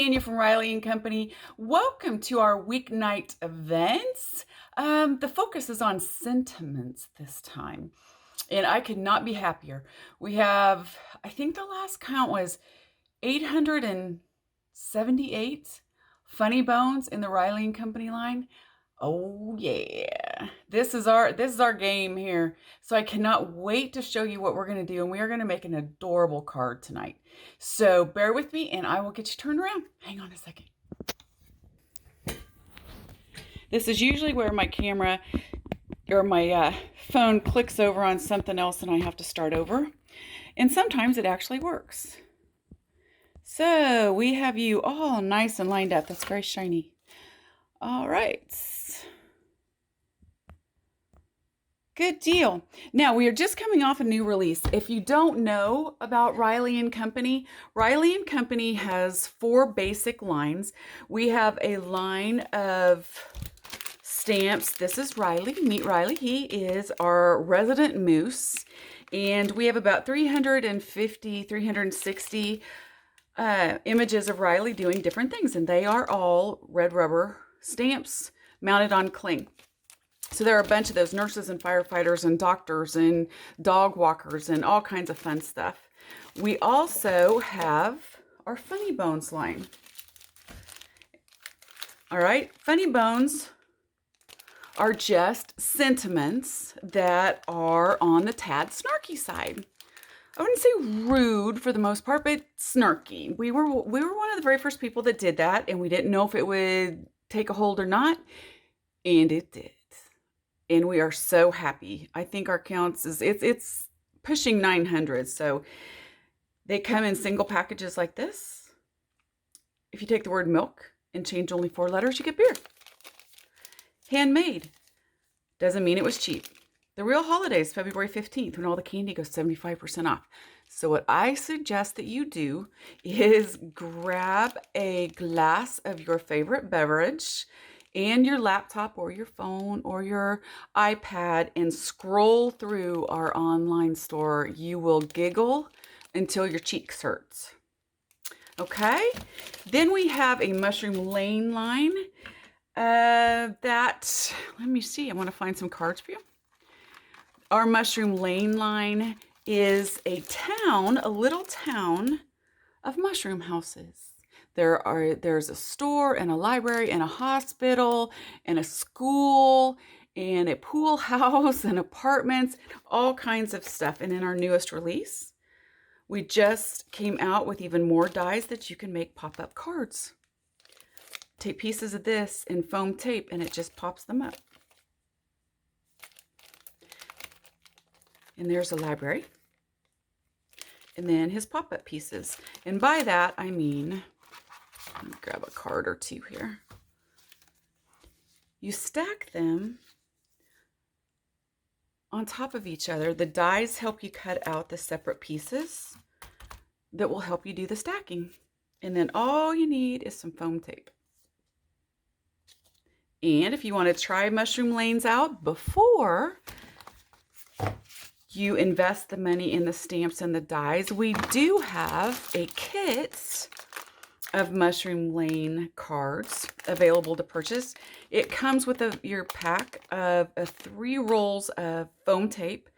Tanya from Riley & Company. Welcome to our weeknight events. The focus is on sentiments this time, and I could not be happier. We have, I think the last count was 878 funny bones in the Riley & Company line. Oh yeah, this is our game here. So I cannot wait to show you what we're going to do, and we are going to make an adorable card tonight. So bear with me and I will get you turned around. Hang on a second. This is usually where my camera or my phone clicks over on something else and I have to start over. And sometimes it actually works. So we have you all nice and lined up. That's very shiny. All right. Good deal. Now, we are just coming off a new release. If you don't know about Riley & Company, Riley & Company has 4 basic lines. We have a line of stamps. This is Riley. Meet Riley. He is our resident moose. And we have about 350, 360 images of Riley doing different things. And they are all red rubber stamps mounted on cling. So there are a bunch of those nurses and firefighters and doctors and dog walkers and all kinds of fun stuff. We also have our Funny Bones line. All right, Funny Bones are just sentiments that are on the tad snarky side. I wouldn't say rude for the most part, but snarky. We were one of the very first people that did that, and we didn't know if it would take a hold or not, and it did. And we are so happy. I think our counts it's pushing 900. So they come in single packages like this. If you take the word milk and change only 4 letters, you get beer. Handmade. Doesn't mean it was cheap. The real holiday is February 15th when all the candy goes 75% off. So what I suggest that you do is grab a glass of your favorite beverage and your laptop or your phone or your iPad and scroll through our online store. You will giggle until your cheeks hurt. Okay? Then we have a Mushroom Lane line let me see, I want to find some cards for you. Our Mushroom Lane line is a little town of mushroom houses. There's a store and a library and a hospital and a school and a pool house and apartments, all kinds of stuff. And in our newest release, we just came out with even more dies that you can make pop-up cards. Take pieces of this and foam tape and it just pops them up. And there's a library. And then his pop-up pieces. And by that, I mean, let me grab a card or two here. You stack them on top of each other. The dies help you cut out the separate pieces that will help you do the stacking. And then all you need is some foam tape. And if you want to try Mushroom Lanes out before you invest the money in the stamps and the dies, we do have a kit of Mushroom Lane cards available to purchase. It comes with your pack of 3 rolls of foam tape,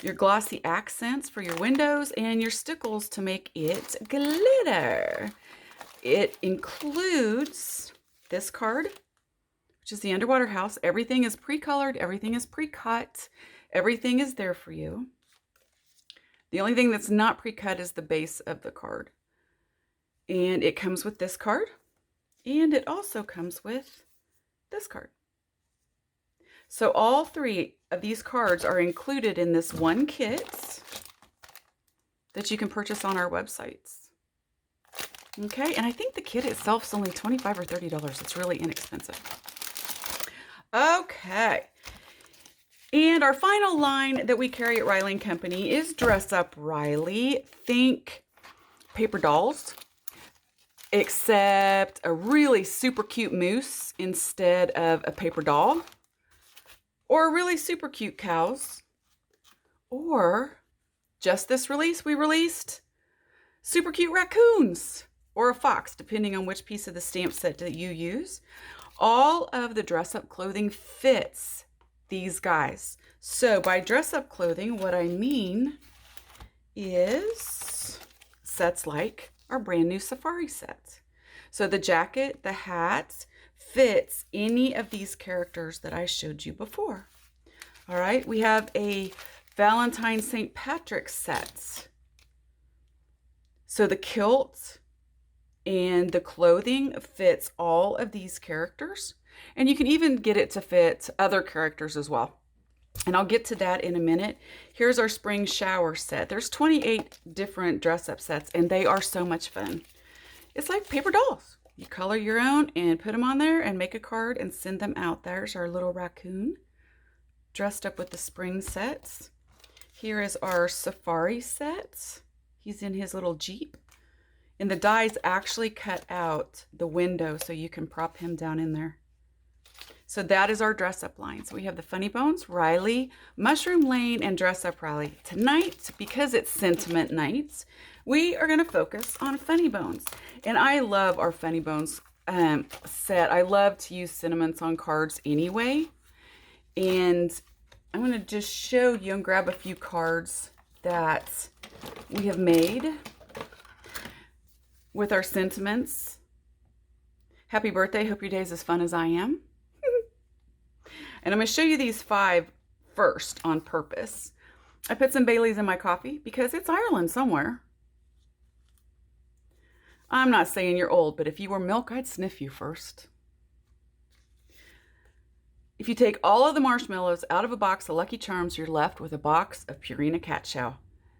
your glossy accents for your windows, and your stickles to make it glitter. It includes this card, which is the underwater house. Everything is pre-colored, everything is pre-cut, everything is there for you. The only thing that's not pre-cut is the base of the card. And it comes with this card, and it also comes with this card. So all 3 of these cards are included in this one kit that you can purchase on our websites. Okay, and I think the kit itself is only $25 or $30. It's really inexpensive. Okay, and our final line that we carry at Riley & Company is Dress Up Riley. Think paper dolls, except a really super cute moose instead of a paper doll, or really super cute cows, or just this release, we released super cute raccoons. or a fox, depending on which piece of the stamp set that you use. All of the dress-up clothing fits these guys. So by dress-up clothing, what I mean is sets like our brand new safari set. So the jacket, the hat, fits any of these characters that I showed you before. All right, we have a Valentine St. Patrick's set. So the kilt and the clothing fits all of these characters. And you can even get it to fit other characters as well. And I'll get to that in a minute. Here's our spring shower set. There's 28 different dress-up sets, and they are so much fun. It's like paper dolls. You color your own and put them on there and make a card and send them out. There's our little raccoon dressed up with the spring sets. Here is our safari set. He's in his little Jeep. And the dies actually cut out the window so you can prop him down in there. So that is our dress-up line. So we have the Funny Bones, Riley, Mushroom Lane, and Dress Up Riley. Tonight, because it's sentiment nights, we are going to focus on Funny Bones. And I love our Funny Bones set. I love to use sentiments on cards anyway. And I'm going to just show you and grab a few cards that we have made with our sentiments. Happy birthday. Hope your day is as fun as I am. And I'm going to show you these 5 first on purpose. I put some Baileys in my coffee because it's Ireland somewhere. I'm not saying you're old, but if you were milk, I'd sniff you first. If you take all of the marshmallows out of a box of Lucky Charms, you're left with a box of Purina cat chow.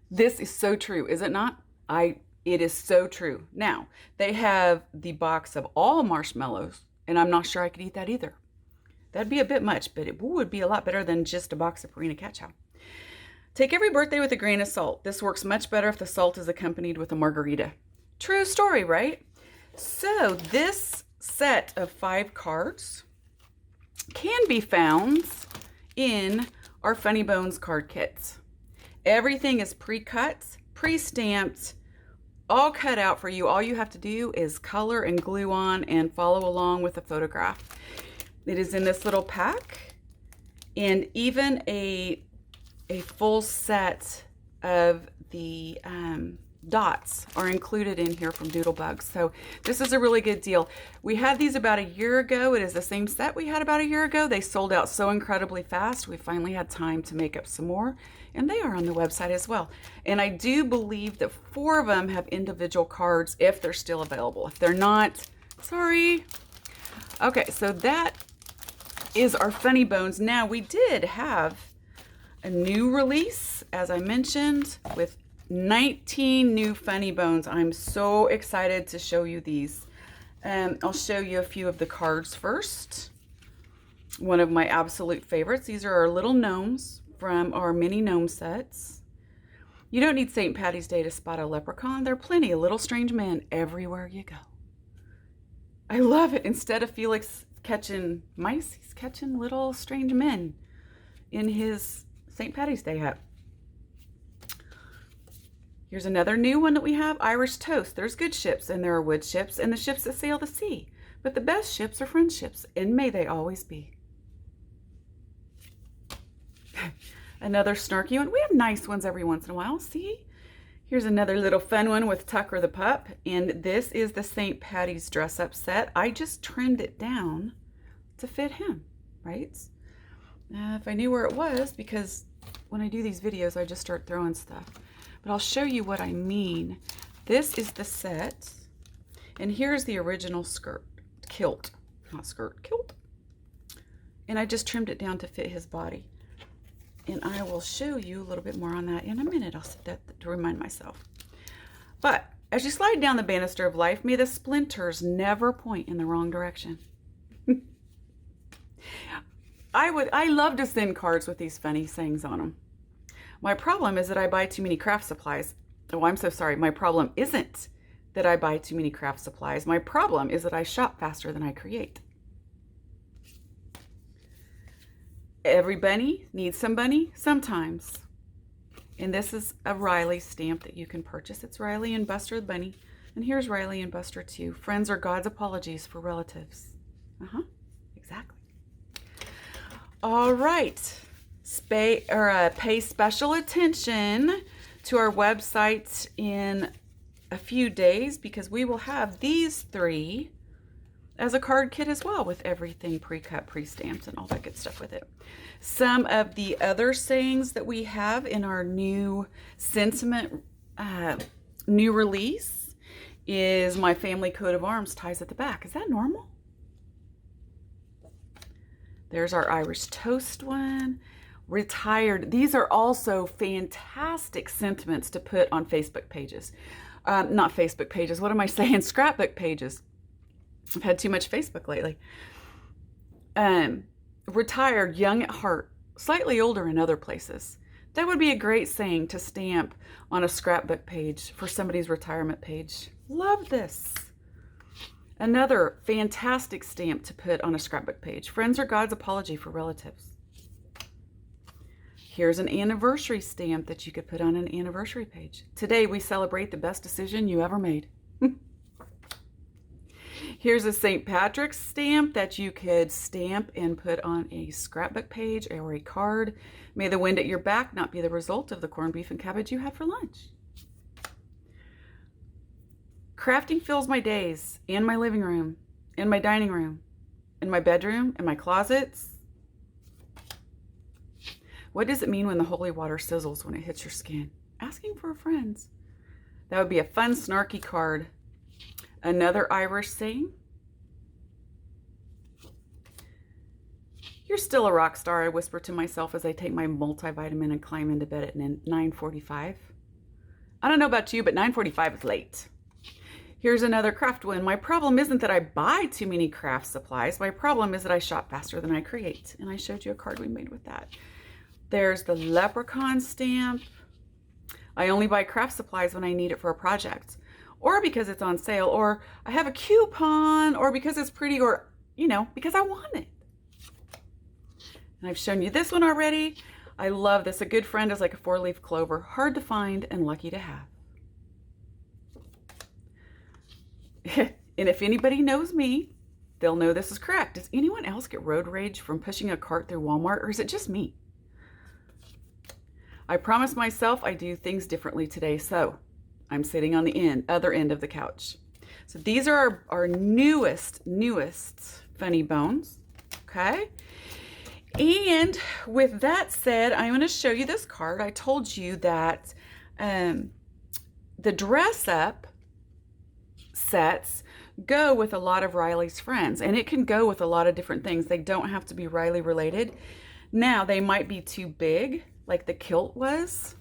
This is so true, is it not? It is so true. Now, they have the box of all marshmallows, and I'm not sure I could eat that either. That'd be a bit much, but it would be a lot better than just a box of Purina cat chow. Take every birthday with a grain of salt. This works much better if the salt is accompanied with a margarita. True story, right? So this set of 5 cards can be found in our Funny Bones card kits. Everything is pre-cut, pre-stamped, all cut out for you. All you have to do is color and glue on and follow along with the photograph. It is in this little pack, and even a full set of the dots are included in here from Doodlebug. So this is a really good deal. We had these about a year ago. It is the same set we had about a year ago. They sold out so incredibly fast. We finally had time to make up some more, and they are on the website as well. And I do believe that 4 of them have individual cards if they're still available. If they're not, sorry. Okay, so that is our Funny Bones. Now, we did have a new release, as I mentioned, with 19 new Funny Bones. I'm so excited to show you these. I'll show you a few of the cards first. One of my absolute favorites. These are our little gnomes from our mini gnome sets. You don't need St. Patty's Day to spot a leprechaun. There are plenty of little strange men everywhere you go. I love it. Instead of Felix catching mice, he's catching little strange men in his St. Patty's Day hat. Here's another new one that we have, Irish Toast. There's good ships and there are wood ships and the ships that sail the sea. But the best ships are friendships, and may they always be. Another snarky one. We have nice ones every once in a while, see? Here's another little fun one with Tucker the pup, and this is the St. Patty's dress-up set. I just trimmed it down to fit him, right? If I knew where it was, because when I do these videos, I just start throwing stuff. But I'll show you what I mean. This is the set, and here's the original kilt. And I just trimmed it down to fit his body. And I will show you a little bit more on that in a minute. I'll set that to remind myself. But as you slide down the banister of life, may the splinters never point in the wrong direction. I love to send cards with these funny sayings on them. My problem is that I buy too many craft supplies. Oh, I'm so sorry. My problem isn't that I buy too many craft supplies. My problem is that I shop faster than I create. Every bunny needs some bunny sometimes. And this is a Riley stamp that you can purchase. It's Riley and Buster the Bunny. And here's Riley and Buster too. Friends are God's apologies for relatives. Exactly. All right. Pay special attention to our website in a few days, because we will have these 3 as a card kit as well, with everything pre-cut, pre-stamped, and all that good stuff with it. Some of the other sayings that we have in our new sentiment, new release, is my family coat of arms ties at the back. Is that normal? There's our Irish toast one. Retired. These are also fantastic sentiments to put on Facebook pages. Not Facebook pages. What am I saying? Scrapbook pages. I've had too much Facebook lately. Retired, young at heart, slightly older in other places. That would be a great saying to stamp on a scrapbook page for somebody's retirement page. Love this. Another fantastic stamp to put on a scrapbook page. Friends are God's apology for relatives. Here's an anniversary stamp that you could put on an anniversary page. Today we celebrate the best decision you ever made. Here's a St. Patrick's stamp that you could stamp and put on a scrapbook page or a card. May the wind at your back not be the result of the corned beef and cabbage you had for lunch. Crafting fills my days and my living room, and my dining room, and my bedroom, and my closets. What does it mean when the holy water sizzles when it hits your skin? Asking for a friend. That would be a fun, snarky card. Another Irish saying. You're still a rock star, I whisper to myself as I take my multivitamin and climb into bed at 9:45. I don't know about you, but 9:45 is late. Here's another craft one. My problem isn't that I buy too many craft supplies. My problem is that I shop faster than I create. And I showed you a card we made with that. There's the leprechaun stamp. I only buy craft supplies when I need it for a project, or because it's on sale, or I have a coupon, or because it's pretty, or, you know, because I want it. And I've shown you this one already. I love this. A good friend is like a 4-leaf clover, hard to find and lucky to have. And if anybody knows me, they'll know this is correct. Does anyone else get road rage from pushing a cart through Walmart, or is it just me? I promised myself I'd do things differently today, so I'm sitting on the other end of the couch. So these are our newest funny bones, okay? And with that said, I'm going to show you this card. I told you that the dress up sets go with a lot of Riley's friends, and it can go with a lot of different things. They don't have to be Riley related. Now, they might be too big, like the kilt was.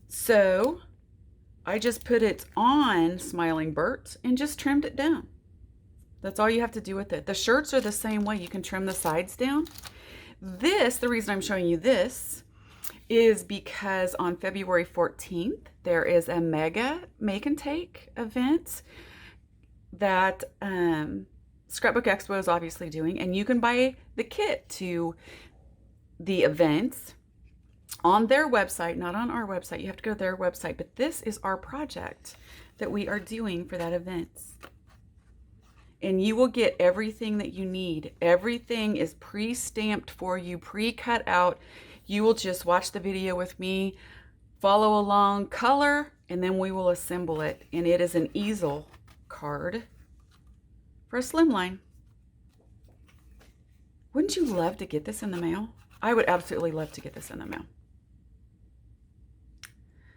So I just put it on Smiling Bert and just trimmed it down. That's all you have to do with it. The shirts are the same way. You can trim the sides down. This, the reason I'm showing you this, is because on February 14th, there is a mega make and take event that Scrapbook Expo is obviously doing, and you can buy the kit to the events on their website, not on our website. You have to go to their website, but this is our project that we are doing for that event. And you will get everything that you need. Everything is pre-stamped for you, pre-cut out. You will just watch the video with me, follow along, color, and then we will assemble it. And it is an easel card for a slimline. Wouldn't you love to get this in the mail? I would absolutely love to get this in the mail.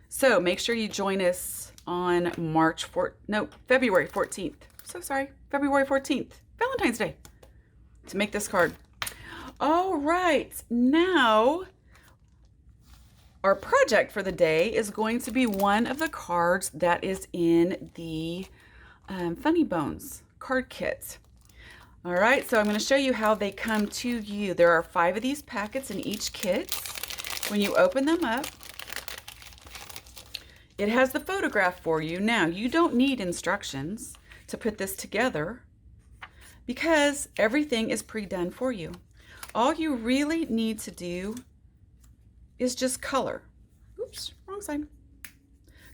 So make sure you join us on February 14th. So sorry, February 14th, Valentine's Day, to make this card. All right, now our project for the day is going to be one of the cards that is in the Funny Bones card kit. All right, so I'm going to show you how they come to you. There are 5 of these packets in each kit. When you open them up, it has the photograph for you. Now, you don't need instructions to put this together because everything is pre-done for you. All you really need to do is just color. Oops, wrong side.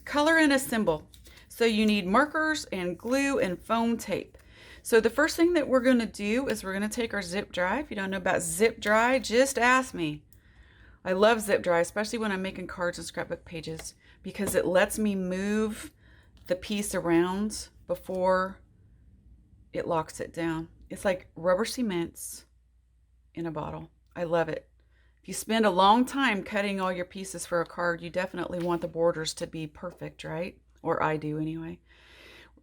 Color and assemble. So you need markers and glue and foam tape. So the first thing that we're going to do is we're going to take our zip dry. If you don't know about zip dry, just ask me. I love zip dry, especially when I'm making cards and scrapbook pages, because it lets me move the piece around before it locks it down. It's like rubber cements in a bottle. I love it. If you spend a long time cutting all your pieces for a card, you definitely want the borders to be perfect, right? Or I do anyway.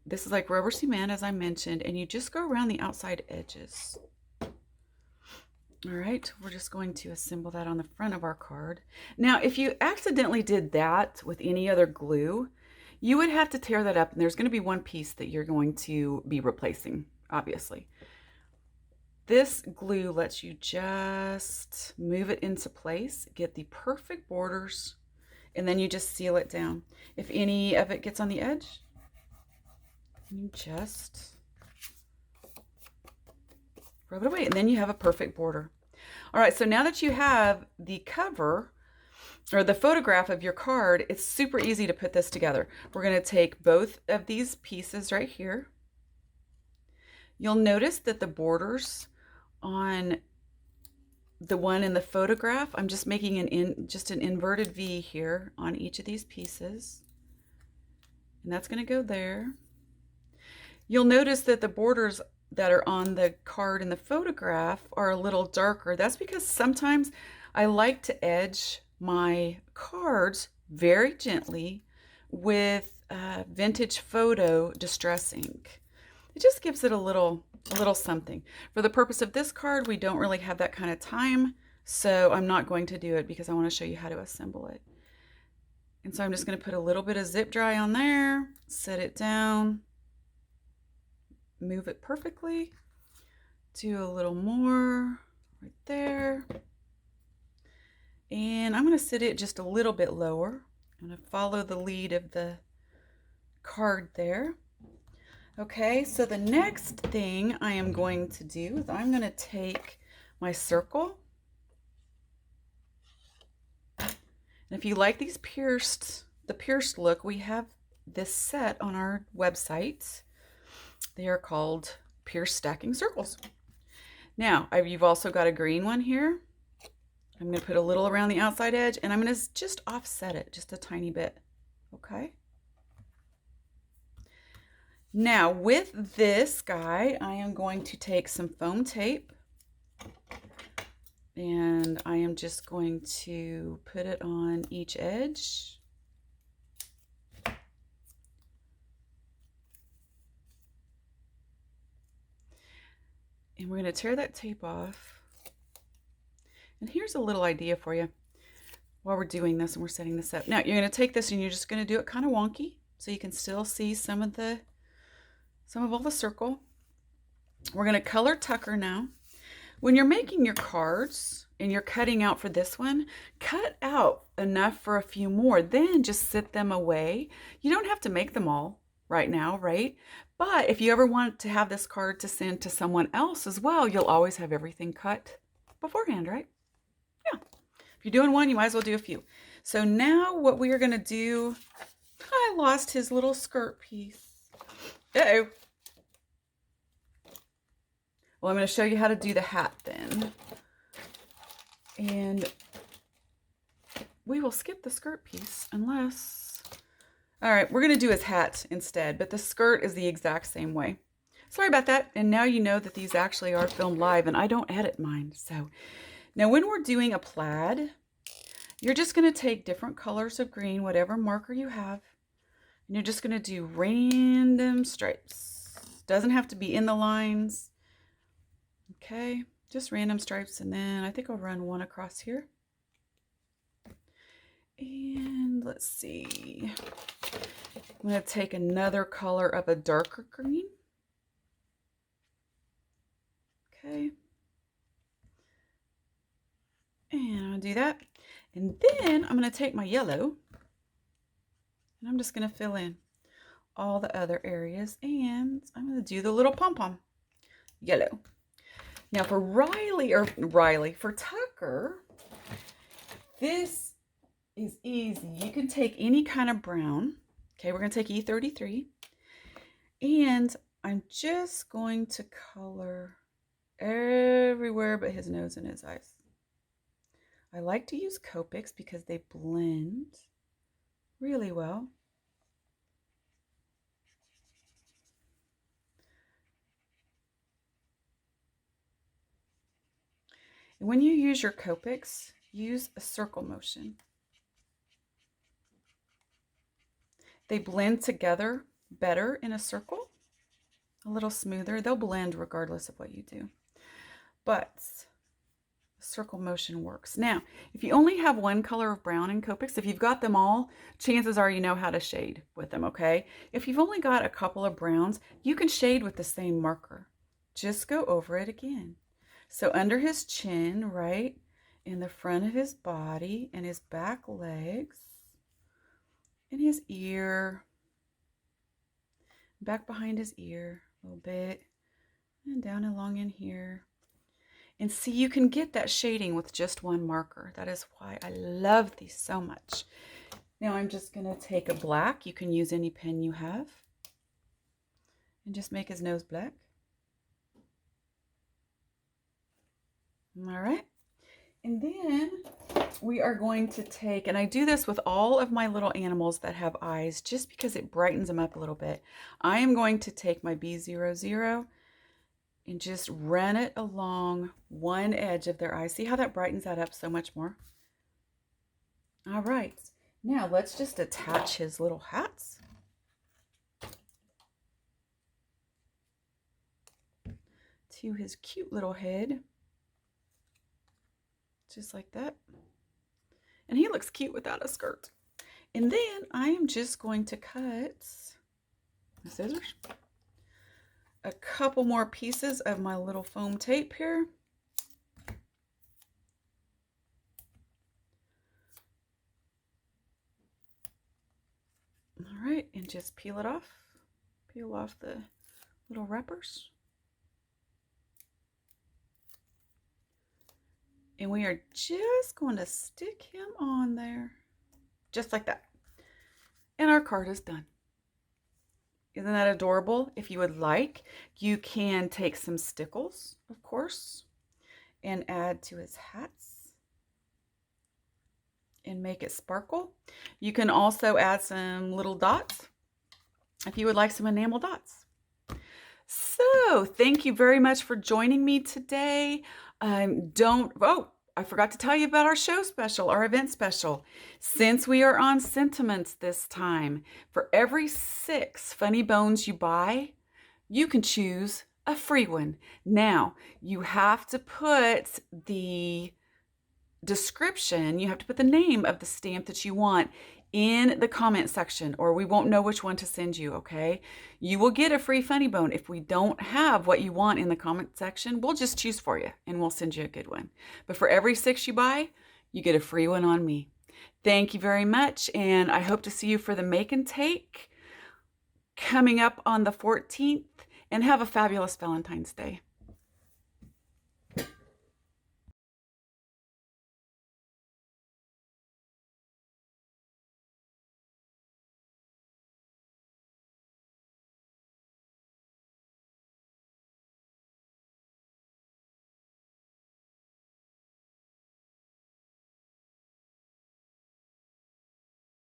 This is like rubber cement, as I mentioned, and you just go around the outside edges. All right, we're just going to assemble that on the front of our card. Now, if you accidentally did that with any other glue, you would have to tear that up, and there's going to be one piece that you're going to be replacing, obviously. This glue lets you just move it into place, get the perfect borders, and then you just seal it down. If any of it gets on the edge, you just rub it away, and then you have a perfect border. All right, so now that you have the cover or the photograph of your card, it's super easy to put this together. We're going to take both of these pieces right here. You'll notice that the borders on the one in the photograph, I'm just making an inverted V here on each of these pieces, and that's going to go there. You'll notice that the borders that are on the card in the photograph are a little darker. That's because sometimes I like to edge my cards very gently with vintage photo distress ink. It just gives it a little something. For the purpose of this card, we don't really have that kind of time, so I'm not going to do it because I want to show you how to assemble it. And so I'm just going to put a little bit of zip dry on there, set it down, move it perfectly, do a little more right there, and I'm going to sit it just a little bit lower. I'm going to follow the lead of the card there. Okay, so the next thing I am going to do is I'm going to take my circle, and if you like these the pierced look, we have this set on our website. They are called pierced stacking circles. Now, you've also got a green one here. I'm going to put a little around the outside edge, and I'm going to just offset it just a tiny bit. Okay. Now, with this guy, I am going to take some foam tape, and I am just going to put it on each edge. And we're going to tear that tape off. And here's a little idea for you while we're doing this and we're setting this up. Now, you're going to take this and you're just going to do it kind of wonky so you can still see some of all the circle. We're going to color Tucker now. When you're making your cards and you're cutting out for this one, cut out enough for a few more, then just sit them away. You don't have to make them all right now, right? But if you ever want to have this card to send to someone else as well, you'll always have everything cut beforehand, right? Yeah. If you're doing one, you might as well do a few. So now what we are going to do, I lost his little skirt piece. Uh-oh. Well, I'm going to show you how to do the hat then. And we will skip the skirt piece unless... All right, we're going to do his hat instead, but the skirt is the exact same way. Sorry about that. And now you know that these actually are filmed live and I don't edit mine. So now when we're doing a plaid, you're just going to take different colors of green, whatever marker you have, and you're just going to do random stripes. Doesn't have to be in the lines. Okay, just random stripes, and then I think I'll run one across here. And let's see. I'm going to take another color of a darker green. Okay. And I'm going to do that. And then I'm going to take my yellow and I'm just going to fill in all the other areas. And I'm going to do the little pom-pom yellow. Now for for Tucker, this is easy. You can take any kind of brown, Okay, we're going to take E33, and I'm just going to color everywhere but his nose and his eyes. I like to use Copics because they blend really well. And when you use your Copics, use a circle motion. They blend together better in a circle, a little smoother. They'll blend regardless of what you do, but circle motion works. Now, if you only have one color of brown in Copics, if you've got them all, chances are you know how to shade with them, okay? If you've only got a couple of browns, you can shade with the same marker. Just go over it again. So under his chin, right in the front of his body and his back legs, in his ear, back behind his ear a little bit, and down along in here. And see, you can get that shading with just one marker. That is why I love these so much. Now I'm just going to take a black. You can use any pen you have. And just make his nose black. All right. And then we are going to take, and I do this with all of my little animals that have eyes just because it brightens them up a little bit. I am going to take my B00 and just run it along one edge of their eye. See how that brightens that up so much more? All right, now let's just attach his little hats. To his cute little head. Just like that. And he looks cute without a skirt. And then I am just going to cut the scissors. A couple more pieces of my little foam tape here. All right, and just peel it off. Peel off the little wrappers. And we are just going to stick him on there, just like that. And our card is done. Isn't that adorable? If you would like, you can take some stickles, of course, and add to his hats and make it sparkle. You can also add some little dots if you would like some enamel dots. So thank you very much for joining me today. I forgot to tell you about our show special, our event special. Since we are on sentiments this time, for every 6 funny bones you buy, you can choose a free one. Now, you have to put the description, you have to put the name of the stamp that you want in the comment section, or we won't know which one to send you, okay? You will get a free funny bone. If we don't have what you want in the comment section, we'll just choose for you and we'll send you a good one. But for every 6 you buy, you get a free one on me. Thank you very much, and I hope to see you for the Make and Take coming up on the 14th, and have a fabulous Valentine's Day.